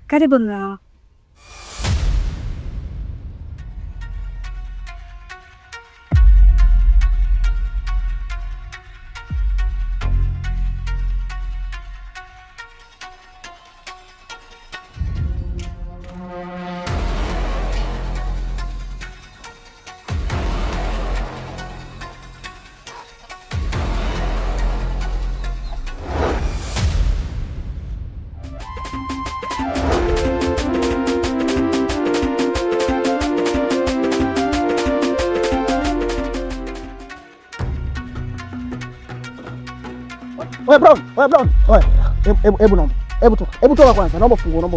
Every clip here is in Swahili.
Karibu mna. Wewe Brown. Hebu toka kwanza. Naomba funguo.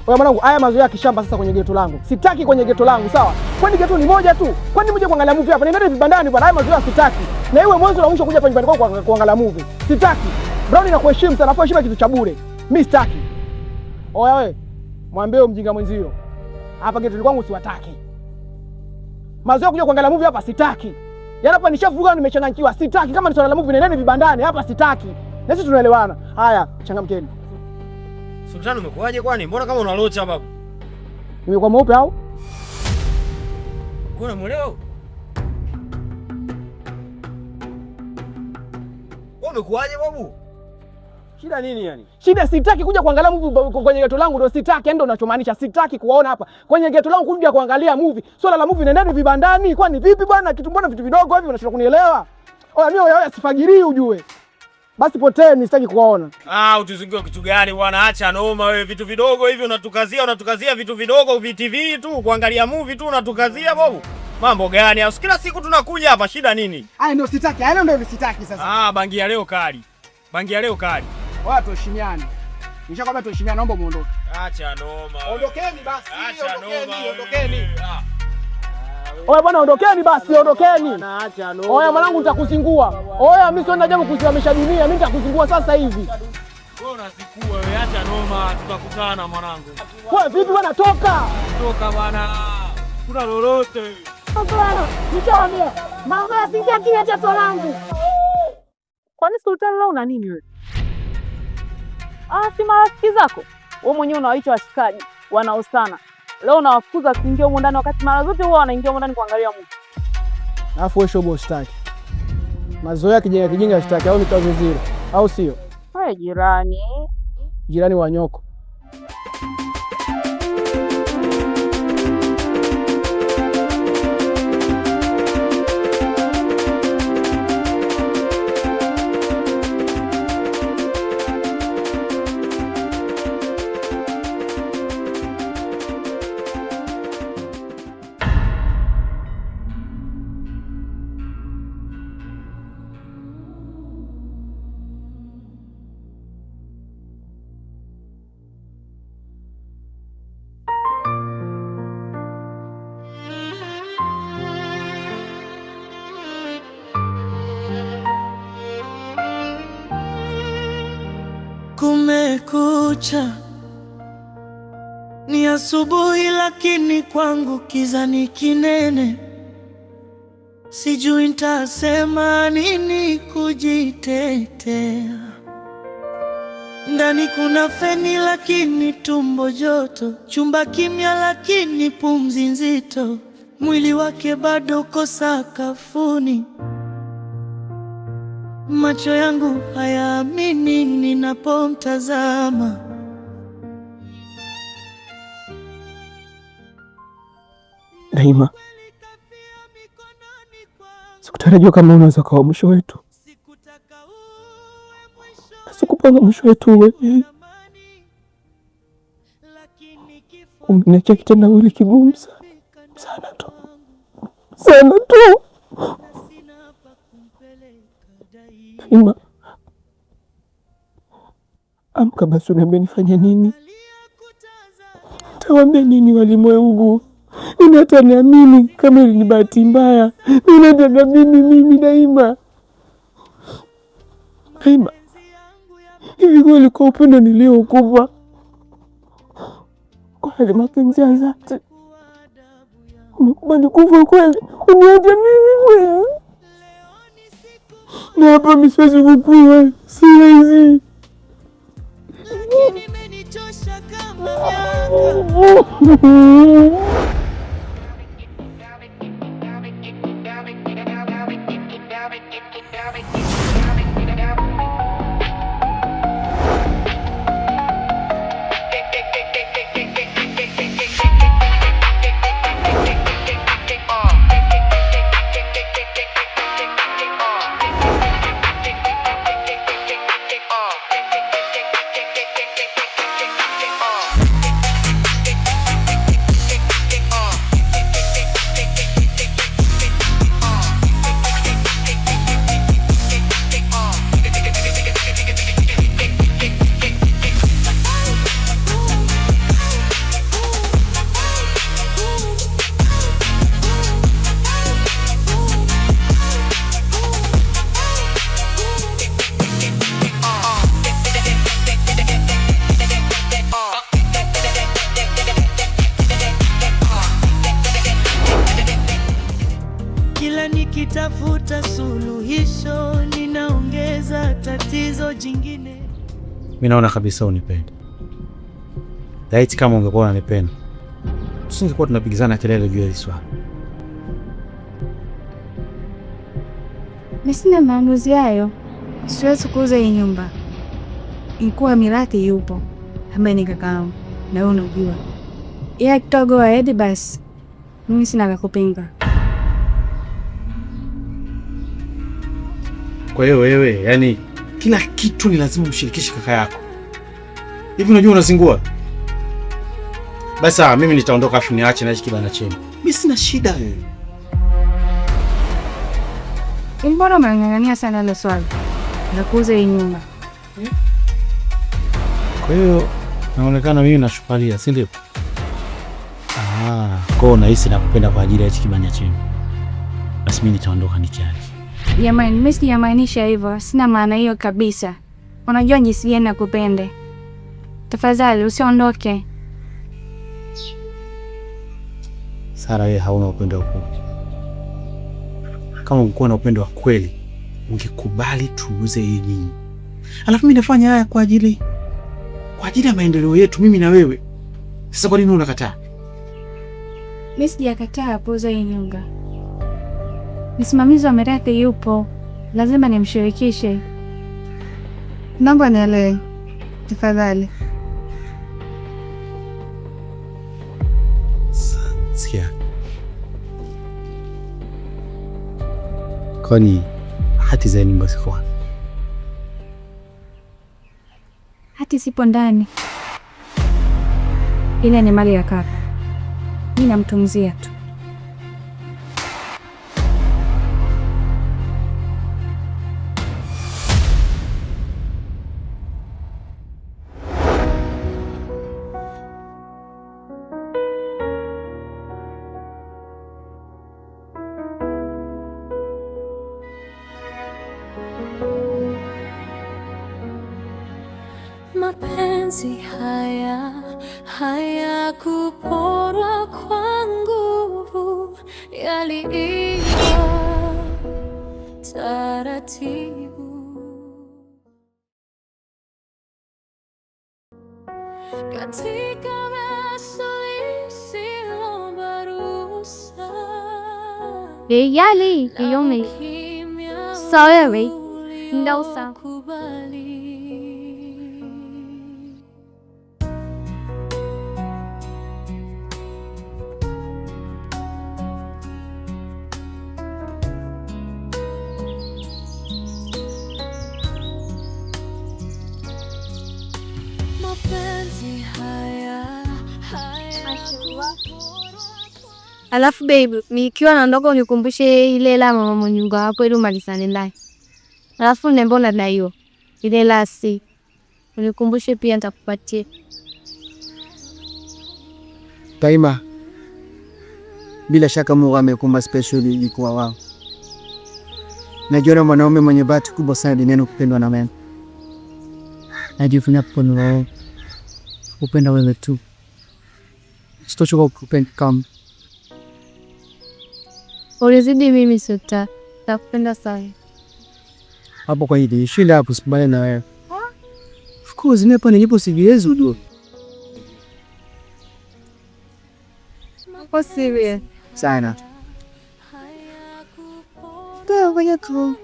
Wewe mwanangu, haya mazoea ya kishamba sasa kwenye geto langu. Sitaki kwenye geto langu, sawa? Kwani geto ni moja tu. Kwani mje kuangalia movie hapa? Nendeni vibandani bwana. Haya mazoea sitaki. Na iwe mwanzo na mwisho kuja hapa nyumbani kwako kuangalia movie. Sitaki. Brown, nakuheshimu sana. Afu heshima kitu cha bure. Mimi sitaki. Oya wewe. Mwambie mjinga mwenzio. Hapa geto kwangu siwataki. Mazoea kuja kuangalia movie hapa sitaki. Yaani hapa nishavuga, nimechanganyikiwa. Sitaki. Kama ni swala la movie nendeni vibandani. Hapa sitaki. Na sisi tunaelewana. Haya, changamkeni. Sultani, umekuaje kwani? Mbona kama unalocha babu? Nimekuwa mweupe au? Kuna mweleo? Wewe umekuaje babu? Shida nini yani? Shida sitaki kuja kuangalia movie kwenye geto langu, ndio sitaki. Ndio unachomaanisha, sitaki kuwaona hapa kwenye geto langu kuja kuangalia movie. Swala la movie nendeni vibandani. Kwani vipi bwana? Kitu mbona vitu vidogo hivi unashindwa kunielewa? Oya mimi oya sifagirii ujue. Basi poteni, sitaki kuwaona. Utuzingiwe kitu gani bwana? Acha noma wewe, vitu vidogo hivi unatukazia vitu vidogo VTV tu, kuangalia movie tu unatukazia babu. Mambo gani? Au kila siku tunakuja hapa, shida nini? Ndio sitaki. Ndio sitaki sasa. Bangia leo kali. Oya tuheshimiane. Nishakwambia tuheshimiane, naomba muondoke. Acha noma. Ondokeni basi. Acha noma. Ondokeni. Oya bwana, ondokeni basi, ondokeni. Oya mwanangu, nitakuzingua. Oya mimi sio ndajabu kusimamisha dunia, mimi nitakuzingua sasa hivi. Wewe unasikua wewe, acha noma, tutakutana mwanangu. Wewe vipi bwana, toka. Toka bwana. Kuna lolote. Bwana, nichaambia. Mama asingia kile cha tolangu. Kwani Sultani leo una nini wewe? Si marafiki zako. Wewe mwenyewe unawaita washikaji, wanaosana. Leo unawafukuza kuingia huko ndani wakati mara zote huwa wanaingia huko ndani kuangalia movie. Alafu wewe shobo sitaki. Mazoea kijinga sitaki, au nikaze zile. Au sio? Wewe jirani. Jirani wa nyoko. Kumekucha, ni asubuhi lakini kwangu kiza ni kinene. Sijui nitasema nini kujitetea. Ndani kuna feni lakini tumbo joto, chumba kimya lakini pumzi nzito. Mwili wake bado uko sakafuni. Macho yangu hayaamini ninapomtazama. Naima, sikutarajia kama unaweza kuwa mwisho wetu. Sikupanga mwisho wetu wewe. Umeniachia kitendawili kigumu sana tu. Naima, amka basi, uniambie nifanye nini? Tawaambia nini walimwengu? Nini ataniamini kama ni bahati mbaya? Nini ataniamini mimi Naima? Naima, hivi kweli kwa upendo niliokupa, kwa mapenzi ya dhati, umekubali kufa kweli? Uniache mimi kweli? Na hapa mimi siwezi kukua, siwezi. kunichosha kama miaka. Nikitafuta suluhisho ninaongeza tatizo jingine. Mimi naona kabisa unipendi. Laiti kama ungekuwa unanipenda, tusingekuwa tunapigizana kelele juu ya hili swala. Mimi sina maamuzi hayo. Siwezi kuuza hii nyumba. Ikuwa Mirathi yupo, ambaye ni kakaangu, na wewe unajua. Yeye kitogo aende basi. Mimi sina kupinga. Kwa hiyo wewe, yani kila kitu ni lazima umshirikishe kaka yako. Hivi unajua unazingua? Basi mimi nitaondoka afu niache na hiki kibanda chenu. Mimi sina shida wewe. Mbona unang'ang'ania sana ile swali la kuuza hii nyumba? Kwa hiyo naonekana mimi nashupalia, si ndio? Kwa unahisi nakupenda kwa ajili ya hiki kibanda chenu. Basi mimi nitaondoka nikiaje. Jamani, mimi sijamaanisha hivyo. Sina maana hiyo kabisa. Unajua jinsi gani nakupenda. Tafadhali usiondoke. Sara, wewe hauna upendo wa kweli. Kama ungekuwa na upendo wa kweli, ungekubali tuuze hii nyumba. Alafu mimi nafanya haya kwa ajili ya maendeleo yetu mimi na wewe. Sasa kwa nini unakataa? Mimi sijakataa kuuza hii nyumba. Msimamizi wa Mirathi yupo. Lazima nimshirikishe. Naomba nielewe. Tafadhali. Sikia. Kwani hati za nyumba ziko? Hati sipo ndani. Ile ni mali ya kaka. Mimi namtunzia tu. Mapenzi haya kuporwa kwa nguvu, yaliiva taratibu katika maisha barusa. Yali yomi sawewe ndausa Alafu baby, nikiwa naondoka unikumbushe ile la mama mnyunga hapo ili umalizane naye. Alafu nembona na hiyo. Ile la si. Unikumbushe pia nitakupatia. Taima. Bila shaka Mungu amekumba special ilikuwa wao. Najua mwanaume mwenye bahati kubwa sana duniani kupendwa na mimi. Najivunia kupendwa. Kupenda wewe tu. Sitochoka kukupenda kama ulizidi mimi sota. Nakupenda sana. Hapo kwa hili, shinda hapo sibale na wewe. Of course, nipo nilipo sijiwezi ndio. Uko serious? Sana. Ngoja tu.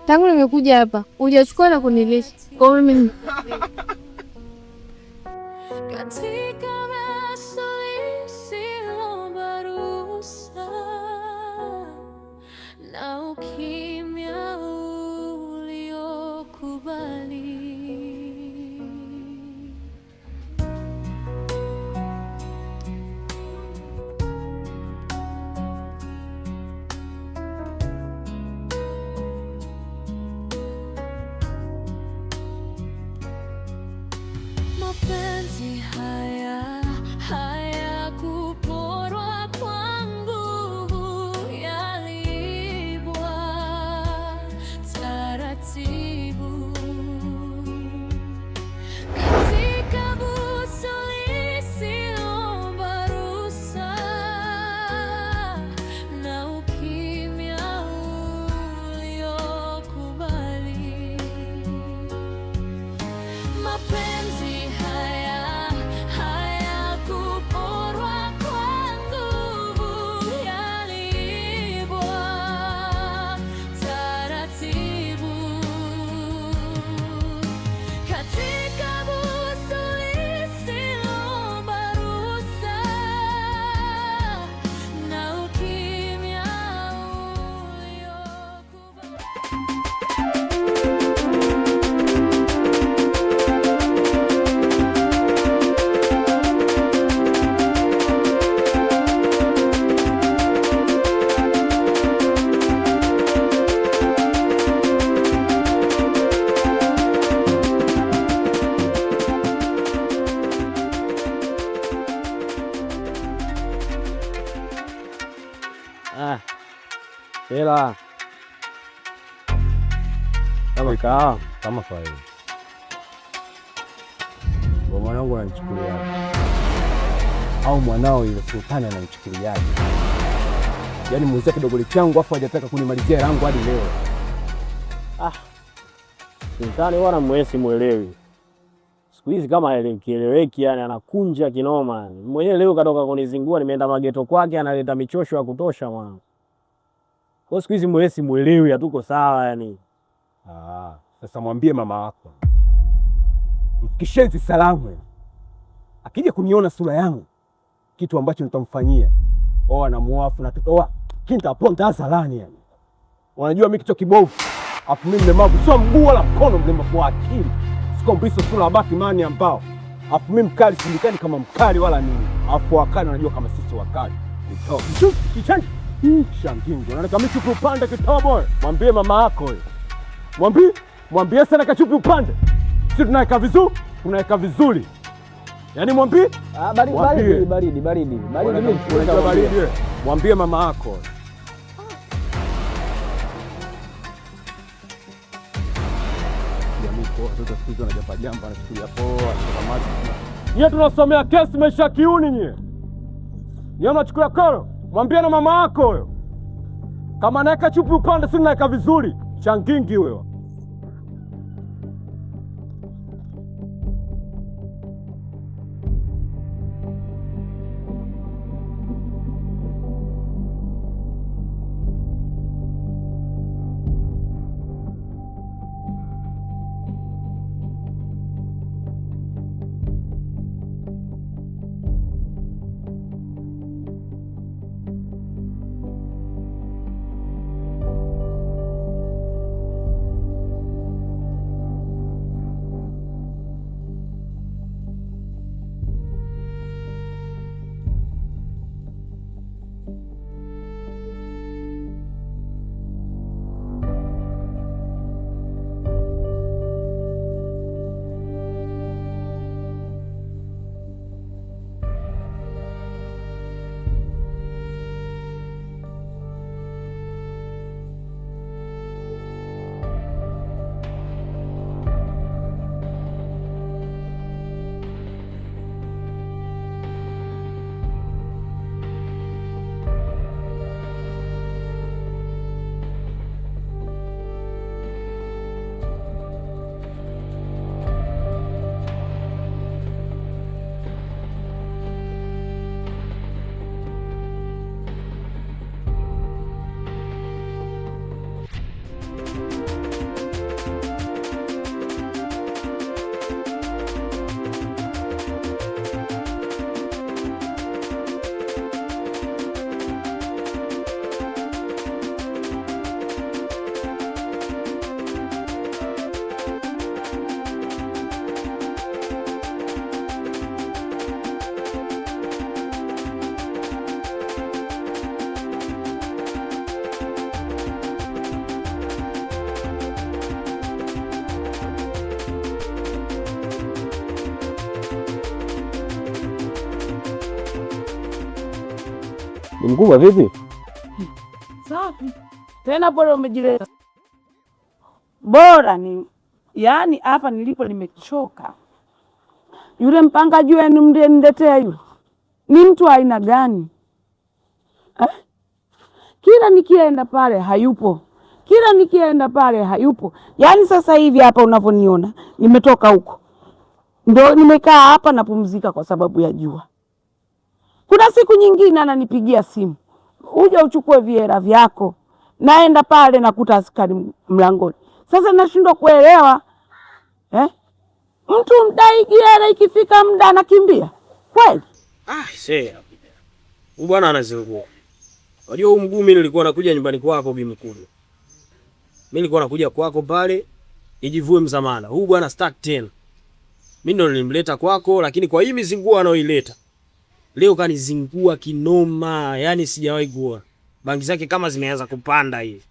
Tangu nimekuja hapa, hujachukua na kunilisha. Kwa hiyo mimi katika maisha ruhusa na ukimya uliokubali. Mapenzi haya hayakuporwa kwa nguvu, yaliibwa taratibu katika busu lisiloomba ruhusa na ukimya uliokubali. Mapenzi haya hayakuporwa kwa nguvu, yaliibwa taratibu katika busu lisiloomba ruhusa na ukimya uliokubali. Hela kama kaa kama faili kwa mwanangu ananichukulia au mwanao ile sultani ananichukuliaje? Yaani mwenzake kidogoli changu afu hajataka kunimalizia yangu hadi leo. Sultani wana mwesi mwelewi. Siku hizi kama kieleweki, yani anakunja kinoma. Mwenyewe leo katoka kunizingua, nimeenda mageto kwake, analeta michosho ya kutosha mwana. Kwa siku hizi mwesi mwelewi, hatuko sawa yani. Sasa mwambie mama wako. Mfikishenzi salamu. Akija kuniona sura yangu, kitu ambacho nitamfanyia. Anamuafu na tutoa kintaponta azalani yani. Wanajua mimi kichwa kibovu. Afu mimi mlemavu sio mguu wala mkono, mlemavu wa akili. Siko mbiso sura Batman ambao. Afu mimi mkali silikani kama mkali wala nini. Afu wakali wanajua kama sisi wakali. Kichanji. Shangingo. Na kama chupi upande kitobo. Mwambie mama yako wewe. Mwambie sana kachupi upande. Sisi tunaweka vizuri, tunaweka vizuri. Yaani mwambie baridi. Mwambie mama yako. Watoto siku hizi wanajapa jambo, wanachukulia poa, shikamati. Nyie tunasomea kesi maisha kiuni nyie. Nyie unachukulia koro, mwambie na mama yako huyo. Kama naeka chupi upande, si naeka vizuri. Changingi huyo. Ni mkubwa vipi? Safi. Tena bora umejileta. Bora ni yaani hapa nilipo nimechoka. Yule mpangaji wenu mliniletea yule. Ni mtu aina gani? Kila nikienda pale hayupo. Kila nikienda pale hayupo. Yaani sasa hivi hapa unavyoniona nimetoka huko. Ndio nimekaa hapa napumzika kwa sababu ya jua. Kuna siku nyingine ananipigia simu. Uje uchukue viera vyako. Naenda pale nakuta askari mlangoni. Sasa nashindwa kuelewa. Mtu mdai giera ikifika muda anakimbia. Kweli? Sasa. Huyu bwana anazingua. Unajua huu mguu mimi nilikuwa nakuja nyumbani kwako Bi Mkubwa. Mimi nilikuwa nakuja kwako pale nijivue mzamala. Huu bwana stack tena. Mimi ndo nilimleta kwako lakini kwa hii mizingua anaoileta. Leo kanizingua kinoma, yani sijawahi kuona. Bangi zake kama zimeanza kupanda hivi.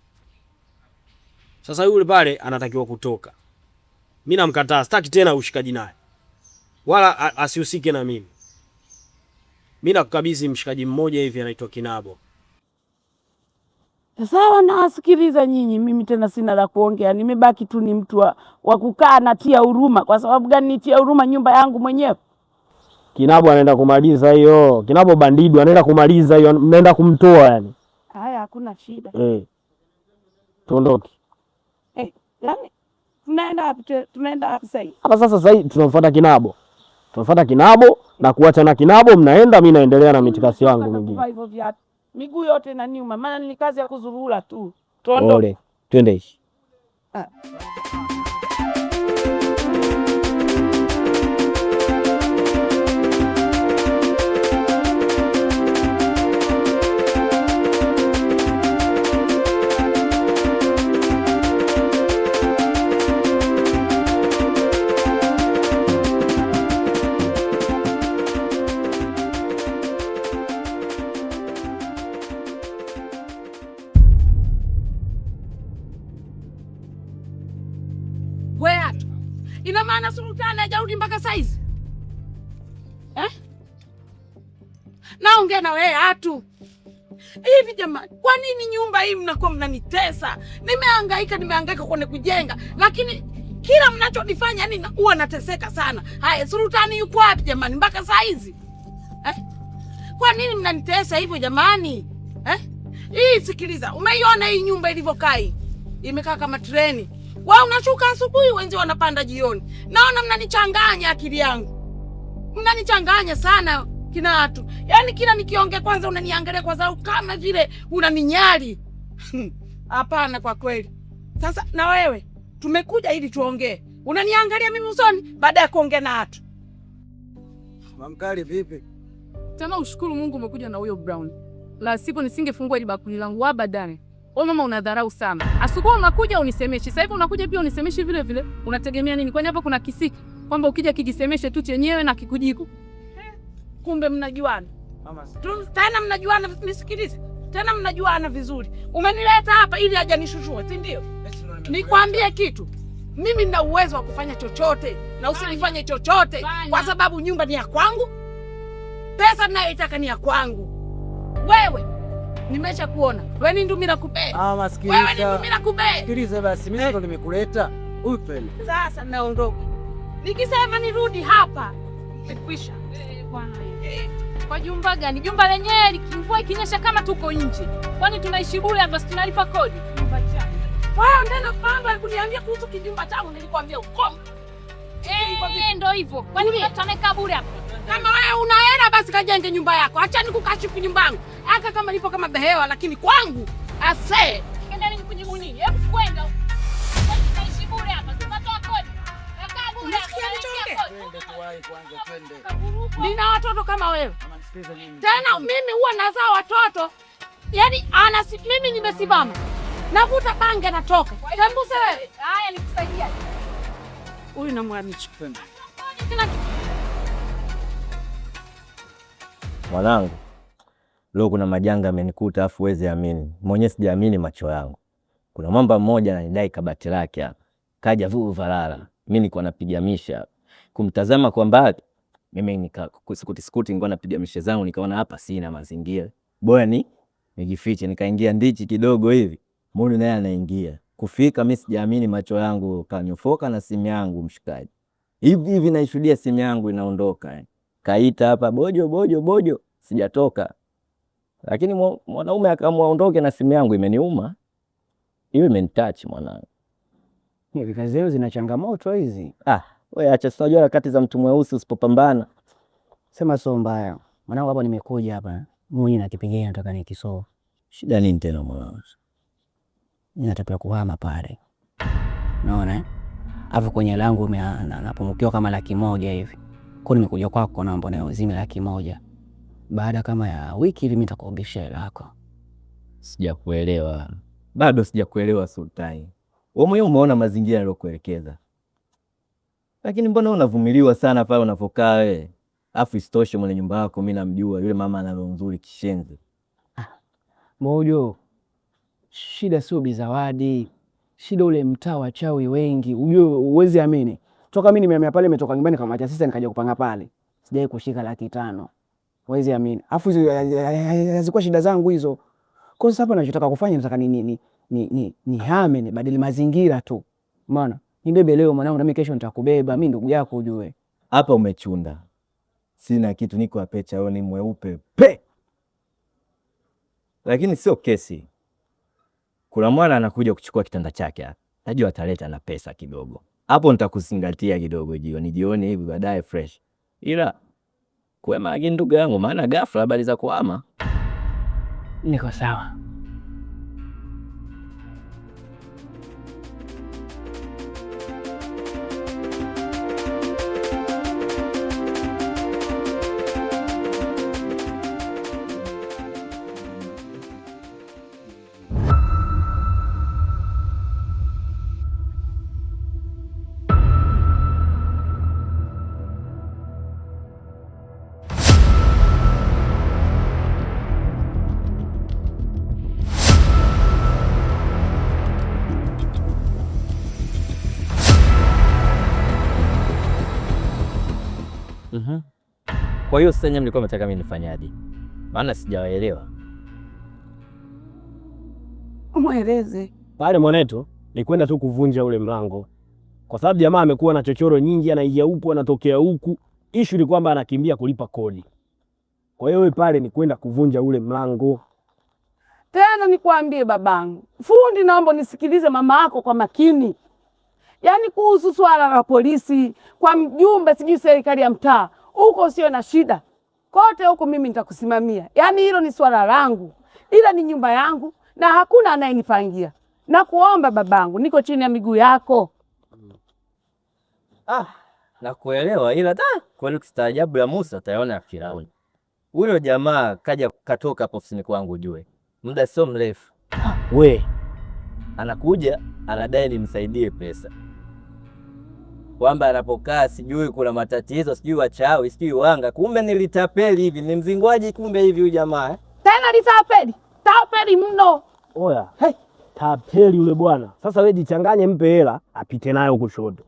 Sasa yule pale anatakiwa kutoka. Mimi namkataa, sitaki tena ushikaji naye. Wala asihusike na mimi. Mimi nakukabidhi mshikaji mmoja hivi anaitwa Kinabo. Sawa, nawasikiliza nyinyi, mimi tena sina la kuongea. Nimebaki tu ni mtu wa kukaa natia huruma. Kwa sababu gani nitia huruma nyumba yangu mwenyewe? Kinabo anaenda kumaliza hiyo. Kinabo bandidu anaenda kumaliza hiyo, mnaenda kumtoa yani. Haya, hakuna shida. Tuondoke. Yaani tunaenda wapi sasa? Hapa sasa tunamfuata Kinabo. Tunafuata Kinabo na kuacha na Kinabo mnaenda, mimi naendelea na mitikasi yangu mingine. Hivyo viatu. Miguu yote na nyuma, maana ni kazi ya kuzurura tu. Tuondoke. Twende hivi. Ina maana Sultani hajarudi mpaka saizi? Naongea na wewe hatu. Hivi jamani, kwa nini nyumba hii mnakuwa mnanitesa? Nimehangaika kwenye kujenga, lakini kila mnachodifanya yani huwa nateseka sana. Haya, Sultani yuko wapi jamani mpaka saizi? Kwa nini mnanitesa hivyo jamani? Hii sikiliza, umeiona hii nyumba ilivyokaa hii? Imekaa kama treni. Wao unashuka asubuhi, wenzi wanapanda jioni. Naona mnanichanganya akili yangu. Mnanichanganya sana kina watu. Yaani kila nikiongea kwanza unaniangalia kwa sababu kama vile unaninyali. Hapana kwa kweli. Sasa na wewe tumekuja ili tuongee. Unaniangalia mimi usoni baada ya kuongea na watu. Mamkali vipi? Tena ushukuru Mungu umekuja na huyo Brown. La sipo nisingefungua ile bakuli langu abadani. Wewe mama unadharau sana. Asubuhi unakuja unisemeshi. Sasa hivi unakuja pia unisemeshi vile vile. Unategemea nini? Kwani hapa kuna kisiki kwamba ukija kijisemeshe tu chenyewe na kikujiku. Kumbe mnajuana. Mama. Tena mnajuana, nisikilize. Tena mnajuana vizuri. Umenileta hapa ili aje nishushue, si ndio? Nikwambie kitu. Mimi nina uwezo wa kufanya chochote na usinifanye chochote kwa sababu nyumba ni ya kwangu. Pesa ninayoitaka ni ya kwangu. Wewe nimesha kuona. Wewe ni ndumila kupea. Mama sikiliza. Wewe ni ndumila kupea. Sikiliza basi, mimi ndo nimekuleta. Upe. Sasa naondoka. Nikisema nirudi hapa, nimekwisha. Bwana. Kwa jumba gani? Jumba lenyewe mvua ikinyesha kama tuko nje. Kwani tunaishi bure basi tunalipa kodi? Wewe ndio pamba kuniambia kuhusu kijumba changu, nilikwambia ukome. Ndio hivyo. Kwani mimi tunakaa bure hapa? Kama wewe una hela basi kajenge nyumba yako. Acha nikukashifu nyumba yangu. Hata kama nipo kama behewa lakini kwangu ase. Kenda nini kujibu nini? Hebu kwenda. Tunaishi bure hapa. Tunatoa kodi. Nakaa bure. Unasikia nichoke? Twende tuwai kwanza twende. Nina watoto kama wewe. Tena mimi huwa nazaa watoto. Yaani mimi nimesimama. Navuta bange natoka. Sembuse wewe. Haya nikusaidia. Huyu namwamini. Mwanangu, leo kuna majanga yamenikuta afu weze amini. Mwenyewe sijaamini macho yangu. Kuna mwamba mmoja ananidai kabati lake hapa. Kaja valala. Mimi nilikuwa napiga misha. Kumtazama kwa mbali, mimi sikuti nilikuwa napiga misha zangu nikaona hapa sina mazingira. bwana nijifiche, nikaingia ndichi kidogo hivi, Muni naye anaingia. Kufika mimi sijaamini macho yangu, kanyofoka na simu yangu mshikaji. Hivi naishuhudia simu yangu inaondoka. Kaita hapa bojo, sijatoka. Lakini mwanaume akaamua aondoke na simu yangu, imeniuma. Hiyo imenitouch mwanangu. Hivi kazi zao zina changamoto hizi. Wewe acha, sijua harakati za mtu mweusi usipopambana. Sema sio mbaya. Mwanangu hapa nimekuja hapa. Mimi na kipengele nataka nikisoo. Shida nini tena mwanangu? Ninataka kuhama pale. Unaona? Hapo kwenye langu napungukiwa kama 100,000 hivi. Kwa nimekuja kwako naomba na uzime 100,000. Baada kama ya wiki ili nitakuobisha hela yako. Sijakuelewa. Bado sijakuelewa Sultani. Wewe mwenyewe umeona mazingira yalokuelekeza. Lakini mbona unavumiliwa sana pale unapokaa wewe? Afu isitoshe mwenye nyumba yako mimi namjua, yule mama ana roho nzuri kishenzi. Mojo. Shida sio bizawadi. Shida ule mtaa wa chawi wengi. Ujue uwezi amini. Toka mimi nimehamia pale, nimetoka nyumbani kama acha sasa nikaja kupanga pale. Sijai kushika 500,000. Uwezi amini. Afu hizo hazikuwa shida zangu hizo. Kwa sababu hapa ninachotaka kufanya nataka ni hame, ni badili mazingira tu. Umeona? Nibebe leo mwanangu na mimi kesho nitakubeba. Mimi ndugu yako ujue. Hapa umechunda. Sina kitu, niko apecha wewe ni mweupe. Pe! Lakini sio kesi. Kuna mwana anakuja kuchukua kitanda chake hapa. Najua ataleta na pesa kidogo. Hapo nitakuzingatia kidogo jioni hivi baadaye fresh. Ila kwema ndugu yangu, maana ghafla habari za kuhama. Niko sawa. Kwa hiyo sasa mlikuwa mnataka mimi nifanyaje? Maana sijawaelewa. Mweleze. Pale mwanetu ni kwenda tu kuvunja ule mlango. Kwa sababu jamaa amekuwa na chochoro nyingi, anaingia huku anatokea huku. Issue ni kwamba anakimbia kulipa kodi. Kwa hiyo wewe pale ni kwenda kuvunja ule mlango. Tena nikwambie babangu, fundi, naomba nisikilize mama yako kwa makini. Yaani kuhusu swala la polisi, kwa mjumbe, sijui serikali ya mtaa, huko sio na shida. Kote huko mimi nitakusimamia. Yaani hilo ni swala langu. Ila ni nyumba yangu na hakuna anayenipangia. Na kuomba babangu, niko chini ya miguu yako. Nakuelewa, ila kwani kustaajabu ya Musa utaona Firauni. Huyo jamaa kaja katoka hapo ofisini kwangu ujue. Muda sio mrefu. We Anakuja, anadai nimsaidie pesa. Kwamba anapokaa sijui kuna matatizo, sijui wachawi, sijui wanga. Kumbe nilitapeli hivi, ni mzingwaji kumbe hivi huyu jamaa. Tena litapeli. Tapeli mno. Oya, tapeli yule bwana. Sasa wewe jichanganye, mpe hela apite nayo kushoto.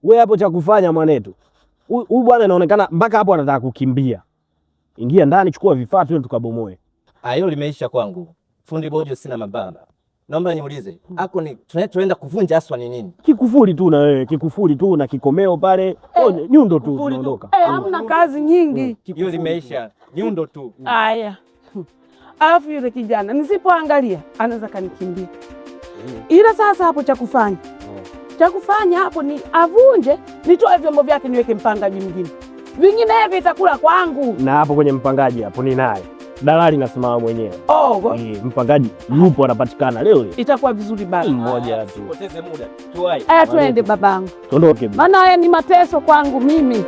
Wewe hapo cha kufanya mwanetu. Huyu bwana inaonekana mpaka hapo anataka kukimbia. Ingia ndani, chukua vifaa tu tukabomoe. Hilo limeisha kwangu. Fundi Bojo sina mababa. Naomba niulize, hako ni tunaenda kuvunja aswa ni nini? Kikufuri tu na wewe, kikufuri tu na kikomeo pale. Nyundo tu tunaondoka. Hamna kazi nyingi. Hiyo limeisha. Nyundo tu. Aya. Alafu yule kijana nisipoangalia anaweza kanikimbia. Ila sasa hapo cha kufanya hapo ni avunje, nitoe vyombo vyake niweke mpangaji mwingine. Vingine hivi itakula kwangu. Na hapo kwenye mpangaji hapo ni naye. Dalali nasimama mwenyewe. Mpangaji yupo anapatikana leo. Itakuwa vizuri baba. Mmoja tu. Poteze muda. Tuwai. Twende babangu. Tuondoke. Maana haya ni mateso kwangu mimi.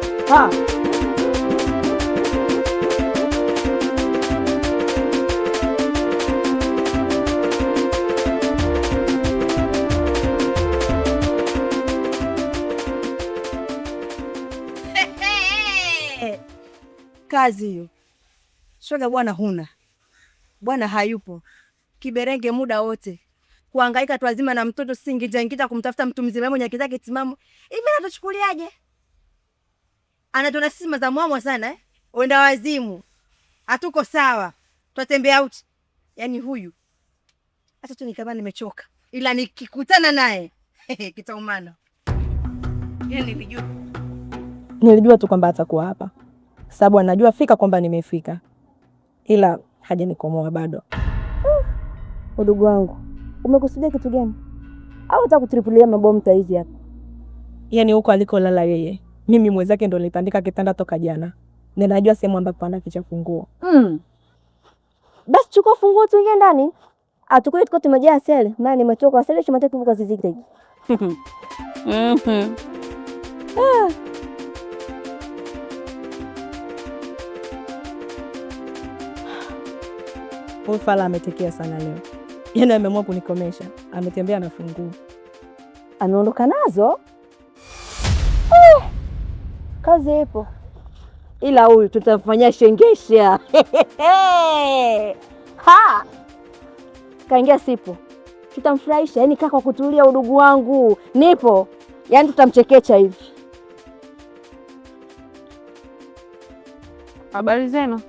Kazi hiyo. Shoga bwana huna. Bwana hayupo. Kiberenge muda wote. Kuhangaika tu wazima na mtoto singita kumtafuta mtu mzima mwenye akili zake timamu. Hivi anatuchukuliaje? Anatona sisi za mwamwa sana Wenda wazimu. Hatuko sawa. Twatembea out. Yaani huyu hata tu nikama nimechoka, ila nikikutana naye kitaumana. Yaani nilijua tu kwamba atakuwa hapa, sababu anajua fika kwamba nimefika, ila hajanikomoa bado. Udugu wangu, umekusudia kitu gani? Au utakutripulia mabomu taizi hapa? Yaani huko alikolala yeye, mimi mwenzake ndo nilitandika kitanda toka jana. Ninajua sehemu ambapo anaficha funguo. Basi chukua funguo tuingie ndani. Atukule tuko tumejaa sele. Maana nimechoka sele chuma tatu kwa ziziki. Huyu fala ametekea sana leo. Yaani ameamua kunikomesha. Ametembea na funguo. Ameondoka nazo? Kazi ipo. Ila huyu tutamfanyia shengesha. Ha! Kaingia sipo. Tutamfurahisha, yaani kaka kutulia udugu wangu. Nipo. Yaani tutamchekecha hivi. Habari zenu?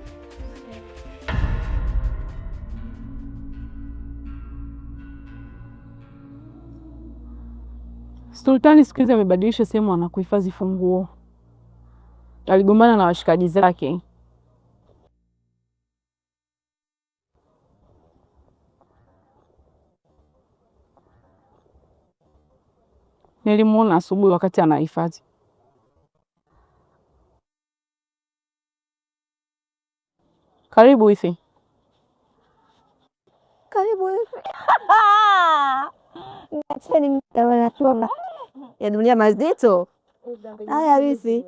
Sultani siku hizi amebadilisha sehemu anakuhifadhi funguo. Aligombana na washikaji zake. Nilimuona asubuhi wakati anahifadhi. Karibu hivi. Karibu hivi. Acheni mtawana ya dunia mazito. Haya hivi.